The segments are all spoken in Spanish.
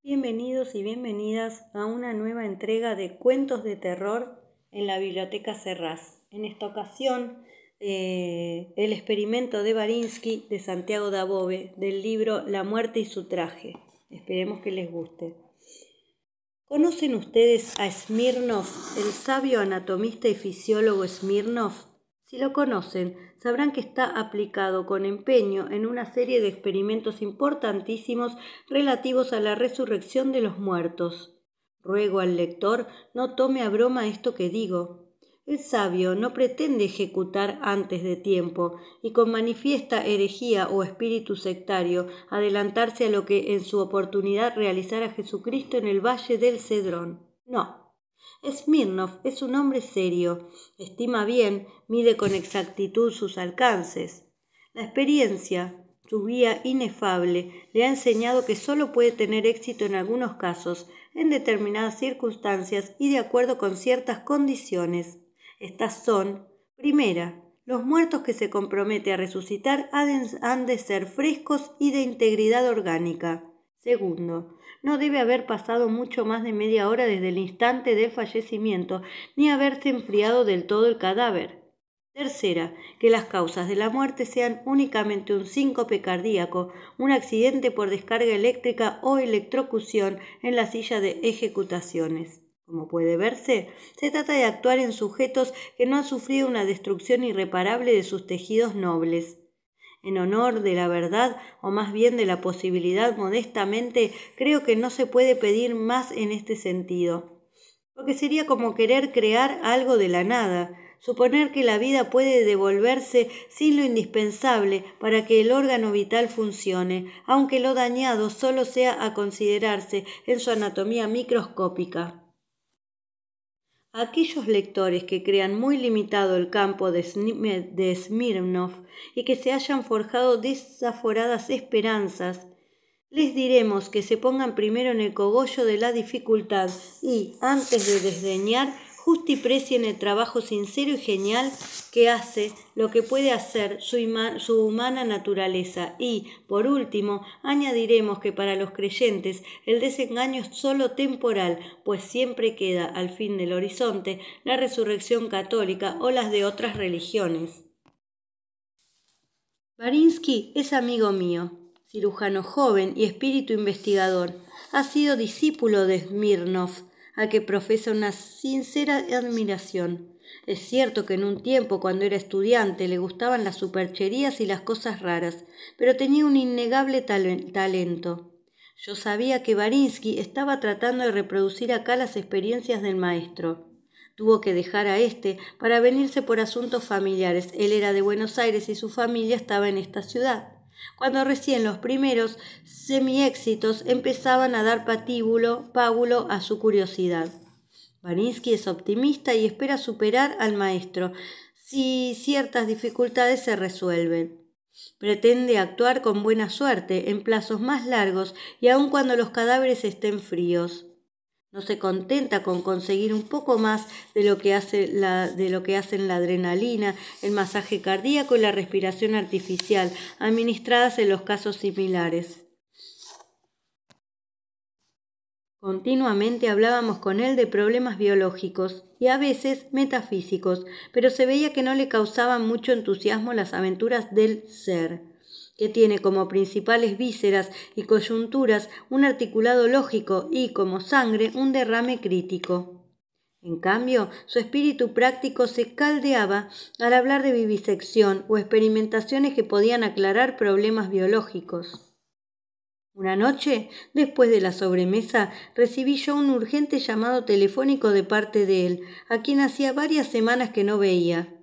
Bienvenidos y bienvenidas a una nueva entrega de Cuentos de Terror en la Biblioteca Serrás. En esta ocasión, el experimento de Barinsky de Santiago Dabove, del libro La muerte y su traje. Esperemos que les guste. ¿Conocen ustedes a Smirnov, el sabio anatomista y fisiólogo Smirnov? Si lo conocen, sabrán que está aplicado con empeño en una serie de experimentos importantísimos relativos a la resurrección de los muertos. Ruego al lector no tome a broma esto que digo. El sabio no pretende ejecutar antes de tiempo y con manifiesta herejía o espíritu sectario adelantarse a lo que en su oportunidad realizara Jesucristo en el Valle del Cedrón. No. Smirnov es un hombre serio, estima bien, mide con exactitud sus alcances. La experiencia, su guía inefable, le ha enseñado que sólo puede tener éxito en algunos casos, en determinadas circunstancias y de acuerdo con ciertas condiciones. Estas son: primera, los muertos que se compromete a resucitar han de ser frescos y de integridad orgánica. Segundo, no debe haber pasado mucho más de media hora desde el instante del fallecimiento, ni haberse enfriado del todo el cadáver. Tercera, que las causas de la muerte sean únicamente un síncope cardíaco, un accidente por descarga eléctrica o electrocución en la silla de ejecutaciones. Como puede verse, se trata de actuar en sujetos que no han sufrido una destrucción irreparable de sus tejidos nobles. En honor de la verdad, o más bien de la posibilidad modestamente, creo que no se puede pedir más en este sentido. Porque sería como querer crear algo de la nada, suponer que la vida puede devolverse sin lo indispensable para que el órgano vital funcione, aunque lo dañado solo sea a considerarse en su anatomía microscópica. Aquellos lectores que crean muy limitado el campo de Smirnov y que se hayan forjado desaforadas esperanzas, les diremos que se pongan primero en el cogollo de la dificultad y, antes de desdeñar, justiprecien el trabajo sincero y genial que hace lo que puede hacer su humana naturaleza y, por último, añadiremos que para los creyentes el desengaño es sólo temporal, pues siempre queda al fin del horizonte la resurrección católica o las de otras religiones. Barinsky es amigo mío, cirujano joven y espíritu investigador. Ha sido discípulo de Smirnov, a que profesa una sincera admiración. Es cierto que en un tiempo, cuando era estudiante, le gustaban las supercherías y las cosas raras, pero tenía un innegable talento. Yo sabía que Barinsky estaba tratando de reproducir acá las experiencias del maestro. Tuvo que dejar a éste para venirse por asuntos familiares. Él era de Buenos Aires y su familia estaba en esta ciudad. Cuando recién los primeros semi-éxitos empezaban a dar pábulo a su curiosidad. Barinsky es optimista y espera superar al maestro si ciertas dificultades se resuelven. Pretende actuar con buena suerte en plazos más largos y aun cuando los cadáveres estén fríos. No se contenta con conseguir un poco más de lo que hacen la adrenalina, el masaje cardíaco y la respiración artificial, administradas en los casos similares. Continuamente hablábamos con él de problemas biológicos y a veces metafísicos, pero se veía que no le causaban mucho entusiasmo las aventuras del ser, que tiene como principales vísceras y coyunturas un articulado lógico y, como sangre, un derrame crítico. En cambio, su espíritu práctico se caldeaba al hablar de vivisección o experimentaciones que podían aclarar problemas biológicos. Una noche, después de la sobremesa, recibí yo un urgente llamado telefónico de parte de él, a quien hacía varias semanas que no veía.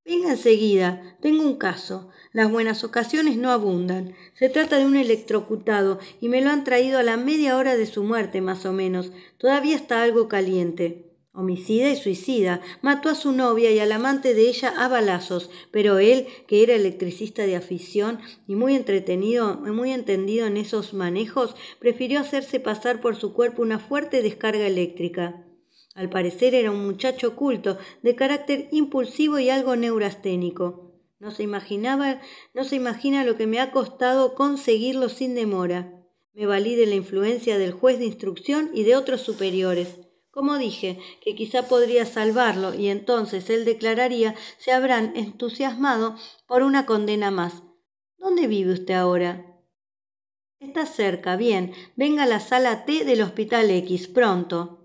«Venga enseguida, tengo un caso. Las buenas ocasiones no abundan. Se trata de un electrocutado y me lo han traído a la media hora de su muerte, más o menos. Todavía está algo caliente». Homicida y suicida. Mató a su novia y al amante de ella a balazos, pero él, que era electricista de afición y muy entendido en esos manejos, prefirió hacerse pasar por su cuerpo una fuerte descarga eléctrica. Al parecer era un muchacho culto, de carácter impulsivo y algo neurasténico. No se imagina lo que me ha costado conseguirlo sin demora. Me valí de la influencia del juez de instrucción y de otros superiores. Como dije, que quizá podría salvarlo y entonces él declararía se habrán entusiasmado por una condena más. ¿Dónde vive usted ahora? Está cerca, bien. Venga a la sala T del Hospital X, pronto.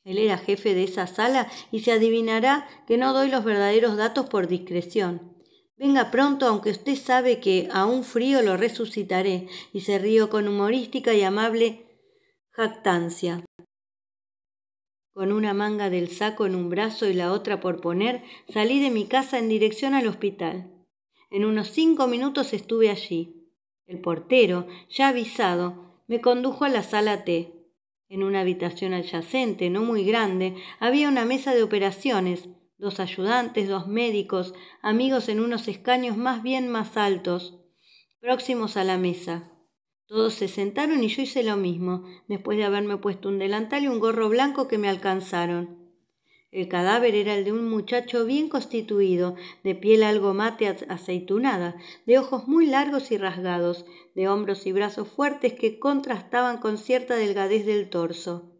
Él era jefe de esa sala y se adivinará que no doy los verdaderos datos por discreción. Venga pronto, aunque usted sabe que a un frío lo resucitaré, y se rió con humorística y amable jactancia. Con una manga del saco en un brazo y la otra por poner, salí de mi casa en dirección al hospital. En unos 5 minutos estuve allí. El portero, ya avisado, me condujo a la sala T. En una habitación adyacente, no muy grande, había una mesa de operaciones, 2 ayudantes, 2 médicos, amigos en unos escaños más bien más altos, próximos a la mesa. Todos se sentaron y yo hice lo mismo, después de haberme puesto un delantal y un gorro blanco que me alcanzaron. El cadáver era el de un muchacho bien constituido, de piel algo mate aceitunada, de ojos muy largos y rasgados, de hombros y brazos fuertes que contrastaban con cierta delgadez del torso.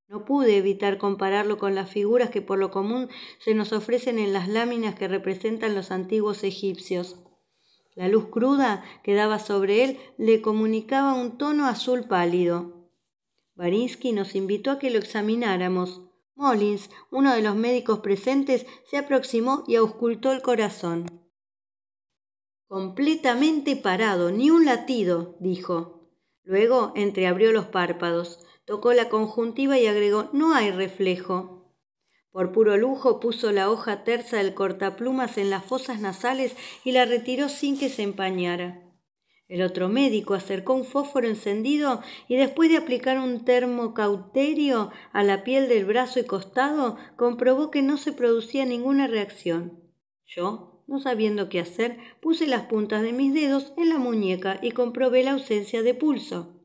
No pude evitar compararlo con las figuras que por lo común se nos ofrecen en las láminas que representan los antiguos egipcios. La luz cruda que daba sobre él le comunicaba un tono azul pálido. Barinsky nos invitó a que lo examináramos. Molins, uno de los médicos presentes, se aproximó y auscultó el corazón. Completamente parado, ni un latido, dijo. Luego entreabrió los párpados, tocó la conjuntiva y agregó: no hay reflejo. Por puro lujo puso la hoja tersa del cortaplumas en las fosas nasales y la retiró sin que se empañara. El otro médico acercó un fósforo encendido y después de aplicar un termocauterio a la piel del brazo y costado, comprobó que no se producía ninguna reacción. Yo, no sabiendo qué hacer, puse las puntas de mis dedos en la muñeca y comprobé la ausencia de pulso.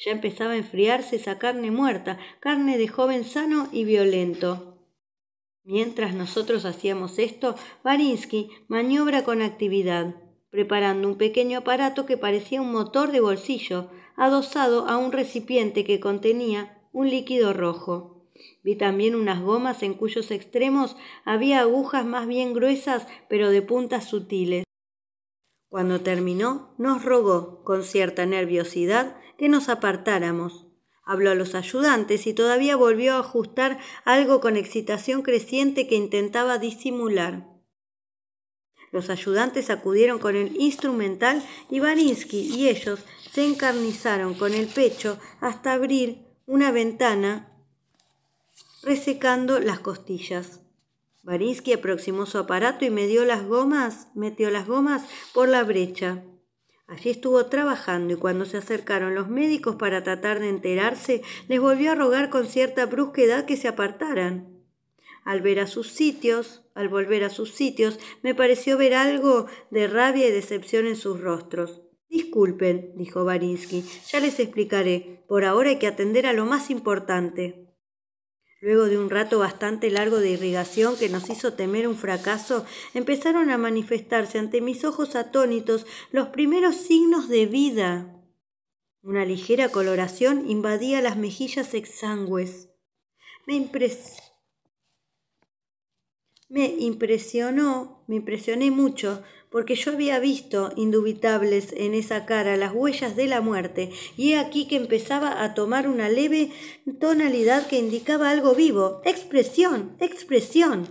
Ya empezaba a enfriarse esa carne muerta, carne de joven sano y violento. Mientras nosotros hacíamos esto, Barinsky maniobra con actividad, preparando un pequeño aparato que parecía un motor de bolsillo, adosado a un recipiente que contenía un líquido rojo. Vi también unas gomas en cuyos extremos había agujas más bien gruesas, pero de puntas sutiles. Cuando terminó, nos rogó, con cierta nerviosidad, que nos apartáramos. Habló a los ayudantes y todavía volvió a ajustar algo con excitación creciente que intentaba disimular. Los ayudantes acudieron con el instrumental y Barinsky y ellos se encarnizaron con el pecho hasta abrir una ventana, resecando las costillas. Barinsky aproximó su aparato y metió las gomas por la brecha. Allí estuvo trabajando y cuando se acercaron los médicos para tratar de enterarse, les volvió a rogar con cierta brusquedad que se apartaran. Al volver a sus sitios, me pareció ver algo de rabia y decepción en sus rostros. Disculpen, dijo Barinsky, ya les explicaré. Por ahora hay que atender a lo más importante. Luego de un rato bastante largo de irrigación que nos hizo temer un fracaso, empezaron a manifestarse ante mis ojos atónitos los primeros signos de vida. Una ligera coloración invadía las mejillas exangües. Me impresioné mucho, porque yo había visto indubitables en esa cara las huellas de la muerte, y he aquí que empezaba a tomar una leve tonalidad que indicaba algo vivo. ¡Expresión! ¡Expresión!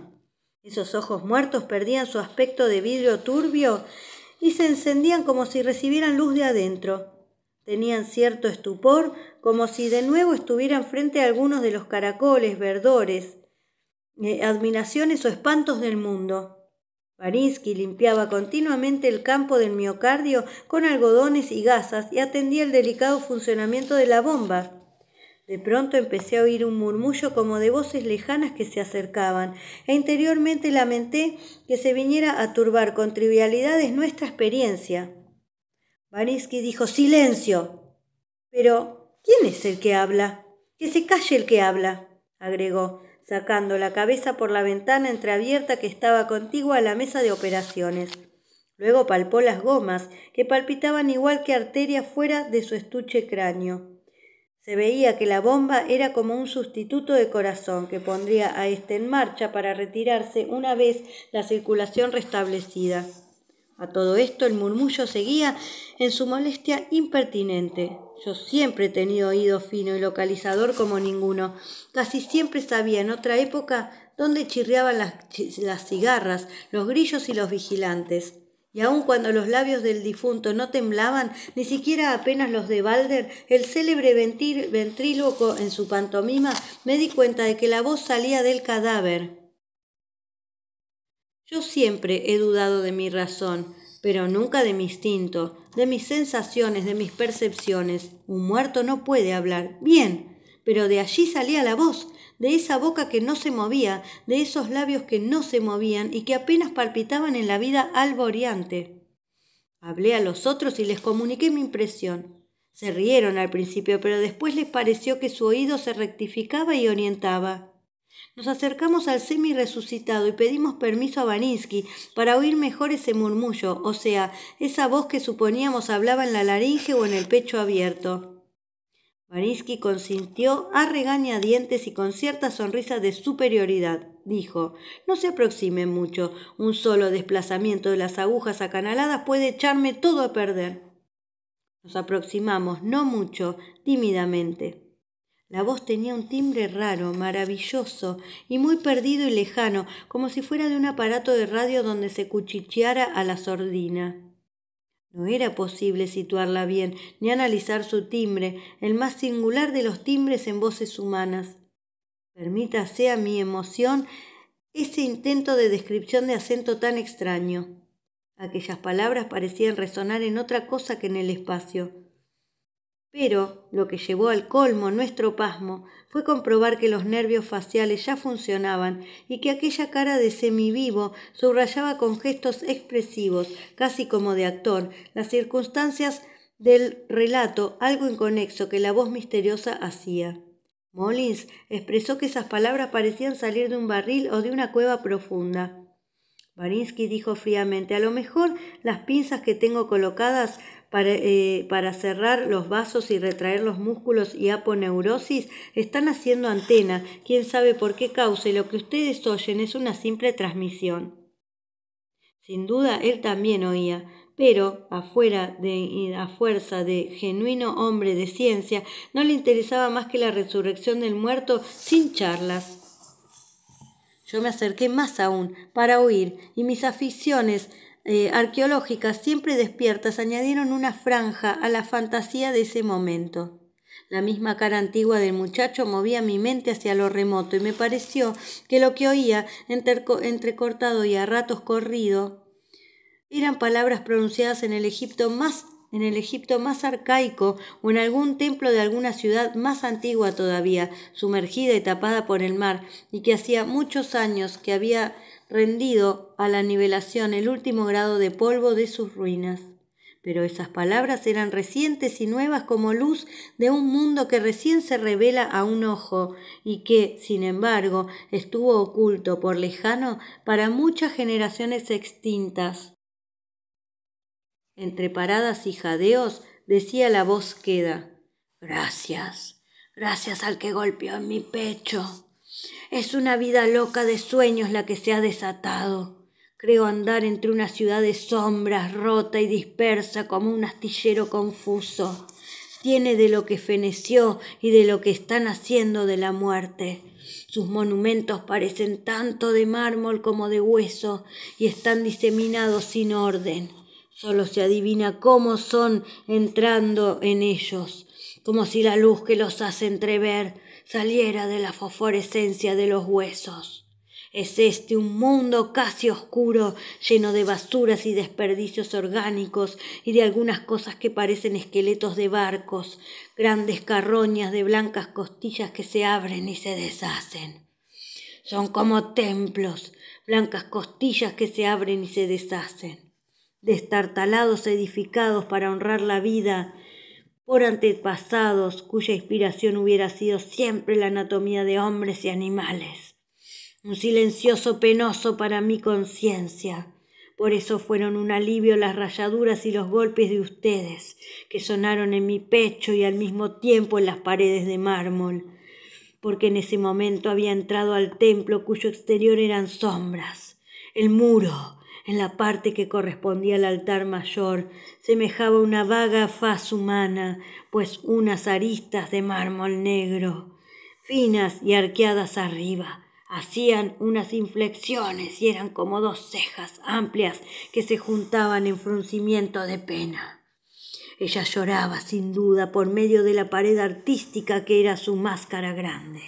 Esos ojos muertos perdían su aspecto de vidrio turbio y se encendían como si recibieran luz de adentro. Tenían cierto estupor, como si de nuevo estuvieran frente a algunos de los caracoles, verdores, admiraciones o espantos del mundo. Barinsky limpiaba continuamente el campo del miocardio con algodones y gasas y atendía el delicado funcionamiento de la bomba. De pronto empecé a oír un murmullo como de voces lejanas que se acercaban, e interiormente lamenté que se viniera a turbar con trivialidades nuestra experiencia. Barinsky dijo: «¡Silencio!». «Pero, ¿quién es el que habla?». «Que se calle el que habla», agregó, sacando la cabeza por la ventana entreabierta que estaba contigua a la mesa de operaciones. Luego palpó las gomas, que palpitaban igual que arterias fuera de su estuche cráneo. Se veía que la bomba era como un sustituto de corazón que pondría a éste en marcha para retirarse una vez la circulación restablecida. A todo esto el murmullo seguía en su molestia impertinente. Yo siempre he tenido oído fino y localizador como ninguno. Casi siempre sabía en otra época dónde chirriaban las cigarras, los grillos y los vigilantes. Y aun cuando los labios del difunto no temblaban, ni siquiera apenas los de Balder, el célebre ventríloco en su pantomima, me di cuenta de que la voz salía del cadáver. Yo siempre he dudado de mi razón, pero nunca de mi instinto, de mis sensaciones, de mis percepciones. Un muerto no puede hablar. Bien, pero de allí salía la voz, de esa boca que no se movía, de esos labios que no se movían y que apenas palpitaban en la vida alboreante. Hablé a los otros y les comuniqué mi impresión. Se rieron al principio, pero después les pareció que su oído se rectificaba y orientaba. Nos acercamos al semi-resucitado y pedimos permiso a Barinsky para oír mejor ese murmullo, o sea, esa voz que suponíamos hablaba en la laringe o en el pecho abierto. Barinsky consintió a regañadientes y con cierta sonrisa de superioridad. Dijo: «No se aproxime mucho. Un solo desplazamiento de las agujas acanaladas puede echarme todo a perder». Nos aproximamos, no mucho, tímidamente. La voz tenía un timbre raro, maravilloso y muy perdido y lejano, como si fuera de un aparato de radio donde se cuchicheara a la sordina. No era posible situarla bien, ni analizar su timbre, el más singular de los timbres en voces humanas. Permítase a mi emoción ese intento de descripción de acento tan extraño. Aquellas palabras parecían resonar en otra cosa que en el espacio. Pero lo que llevó al colmo nuestro pasmo fue comprobar que los nervios faciales ya funcionaban y que aquella cara de semivivo subrayaba con gestos expresivos, casi como de actor, las circunstancias del relato algo inconexo que la voz misteriosa hacía. Mollins expresó que esas palabras parecían salir de un barril o de una cueva profunda. Barinsky dijo fríamente: «A lo mejor las pinzas que tengo colocadas para cerrar los vasos y retraer los músculos y aponeurosis están haciendo antena. Quién sabe por qué causa, y lo que ustedes oyen es una simple transmisión». Sin duda él también oía, pero a fuerza de genuino hombre de ciencia, no le interesaba más que la resurrección del muerto sin charlas. Yo me acerqué más aún para oír, y mis aficiones arqueológicas siempre despiertas añadieron una franja a la fantasía de ese momento. La misma cara antigua del muchacho movía mi mente hacia lo remoto y me pareció que lo que oía, entrecortado y a ratos corrido, eran palabras pronunciadas en el Egipto más arcaico o en algún templo de alguna ciudad más antigua todavía, sumergida y tapada por el mar, y que hacía muchos años que había rendido a la nivelación el último grado de polvo de sus ruinas. Pero esas palabras eran recientes y nuevas como luz de un mundo que recién se revela a un ojo y que, sin embargo, estuvo oculto por lejano para muchas generaciones extintas. Entre paradas y jadeos decía la voz queda: «Gracias, gracias al que golpeó en mi pecho. Es una vida loca de sueños la que se ha desatado. Creo andar entre una ciudad de sombras, rota y dispersa como un astillero confuso. Tiene de lo que feneció y de lo que están haciendo de la muerte. Sus monumentos parecen tanto de mármol como de hueso y están diseminados sin orden. Solo se adivina cómo son entrando en ellos, como si la luz que los hace entrever saliera de la fosforescencia de los huesos. Es este un mundo casi oscuro, lleno de basuras y desperdicios orgánicos y de algunas cosas que parecen esqueletos de barcos, grandes carroñas de blancas costillas que se abren y se deshacen. Son como templos, blancas costillas que se abren y se deshacen. Destartalados edificados para honrar la vida por antepasados cuya inspiración hubiera sido siempre la anatomía de hombres y animales. Un silencioso penoso para mi conciencia. Por eso fueron un alivio las rayaduras y los golpes de ustedes, que sonaron en mi pecho y al mismo tiempo en las paredes de mármol, porque en ese momento había entrado al templo cuyo exterior eran sombras. El muro, en la parte que correspondía al altar mayor, semejaba una vaga faz humana, pues unas aristas de mármol negro, finas y arqueadas arriba, hacían unas inflexiones y eran como dos cejas amplias que se juntaban en fruncimiento de pena. Ella lloraba sin duda por medio de la pared artística que era su máscara grande.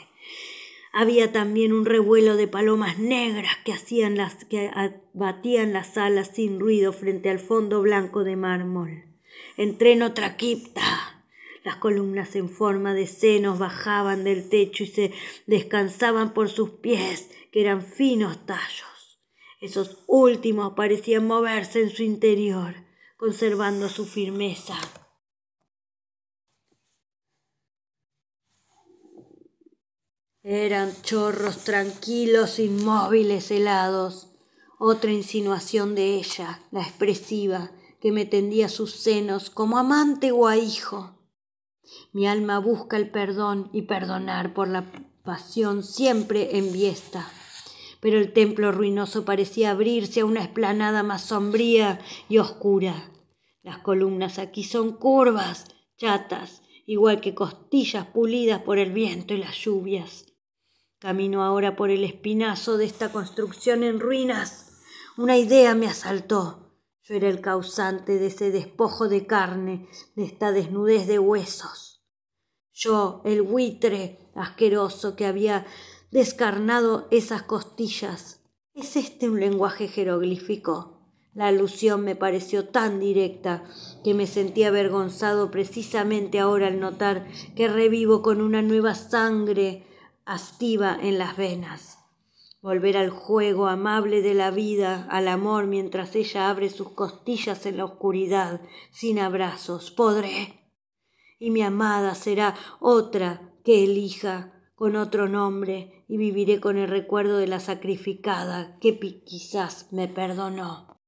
Había también un revuelo de palomas negras que batían las alas sin ruido frente al fondo blanco de mármol. Entré en otra cripta. Las columnas en forma de senos bajaban del techo y se descansaban por sus pies, que eran finos tallos. Esos últimos parecían moverse en su interior, conservando su firmeza. Eran chorros tranquilos, inmóviles, helados. Otra insinuación de ella, la expresiva, que me tendía sus senos como amante o a hijo. Mi alma busca el perdón y perdonar por la pasión siempre enviesta. Pero el templo ruinoso parecía abrirse a una explanada más sombría y oscura. Las columnas aquí son curvas, chatas, igual que costillas pulidas por el viento y las lluvias. Camino ahora por el espinazo de esta construcción en ruinas. Una idea me asaltó. Yo era el causante de ese despojo de carne, de esta desnudez de huesos. Yo, el buitre asqueroso que había descarnado esas costillas. ¿Es este un lenguaje jeroglífico? La alusión me pareció tan directa que me sentí avergonzado precisamente ahora al notar que revivo con una nueva sangre hastiva en las venas. Volver al juego amable de la vida, al amor mientras ella abre sus costillas en la oscuridad, sin abrazos, podré. Y mi amada será otra que elija, con otro nombre, y viviré con el recuerdo de la sacrificada que quizás me perdonó.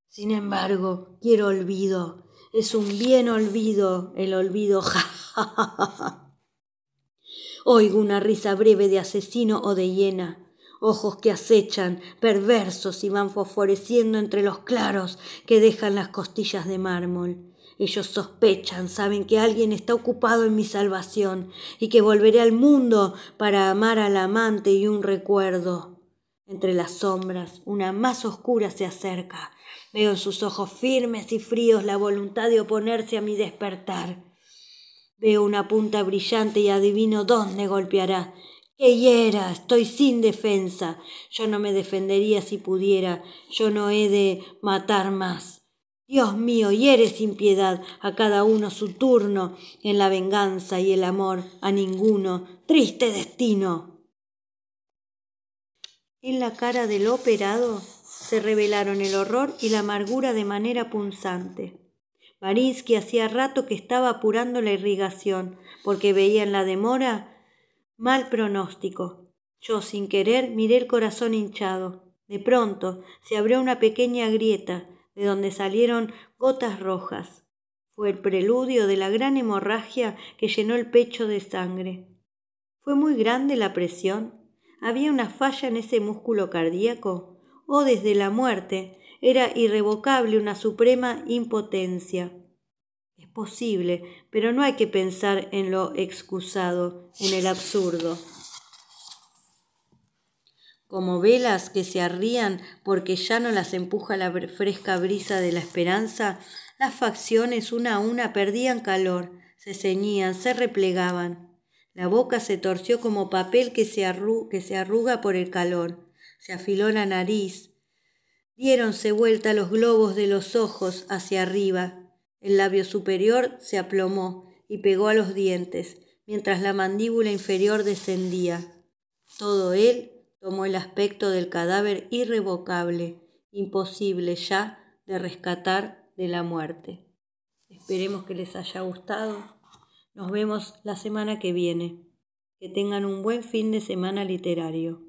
Sin embargo, quiero olvido. Es un bien olvido, el olvido. Ja, ja, ja, ja. Oigo una risa breve de asesino o de hiena, ojos que acechan, perversos y van fosforeciendo entre los claros que dejan las costillas de mármol. Ellos sospechan, saben que alguien está ocupado en mi salvación y que volveré al mundo para amar al amante y un recuerdo. Entre las sombras, una más oscura se acerca. Veo en sus ojos firmes y fríos la voluntad de oponerse a mi despertar. Veo una punta brillante y adivino dónde golpeará. ¡Qué hiera! Estoy sin defensa. Yo no me defendería si pudiera. Yo no he de matar más. Dios mío, hiere sin piedad, a cada uno su turno, en la venganza y el amor, a ninguno. ¡Triste destino! En la cara del operado se revelaron el horror y la amargura de manera punzante. Barinsky hacía rato que estaba apurando la irrigación, porque veía en la demora mal pronóstico. Yo, sin querer, miré el corazón hinchado. De pronto se abrió una pequeña grieta, de donde salieron gotas rojas. Fue el preludio de la gran hemorragia que llenó el pecho de sangre. ¿Fue muy grande la presión? ¿Había una falla en ese músculo cardíaco? ¿O desde la muerte era irrevocable una suprema impotencia? Es posible, pero no hay que pensar en lo excusado, en el absurdo. Como velas que se arrían porque ya no las empuja la fresca brisa de la esperanza, las facciones una a una perdían calor, se ceñían, se replegaban. La boca se torció como papel que se arruga por el calor. Se afiló la nariz. Diéronse vuelta los globos de los ojos hacia arriba. El labio superior se aplomó y pegó a los dientes, mientras la mandíbula inferior descendía. Todo él tomó el aspecto del cadáver irrevocable, imposible ya de rescatar de la muerte. Esperemos que les haya gustado. Nos vemos la semana que viene. Que tengan un buen fin de semana literario.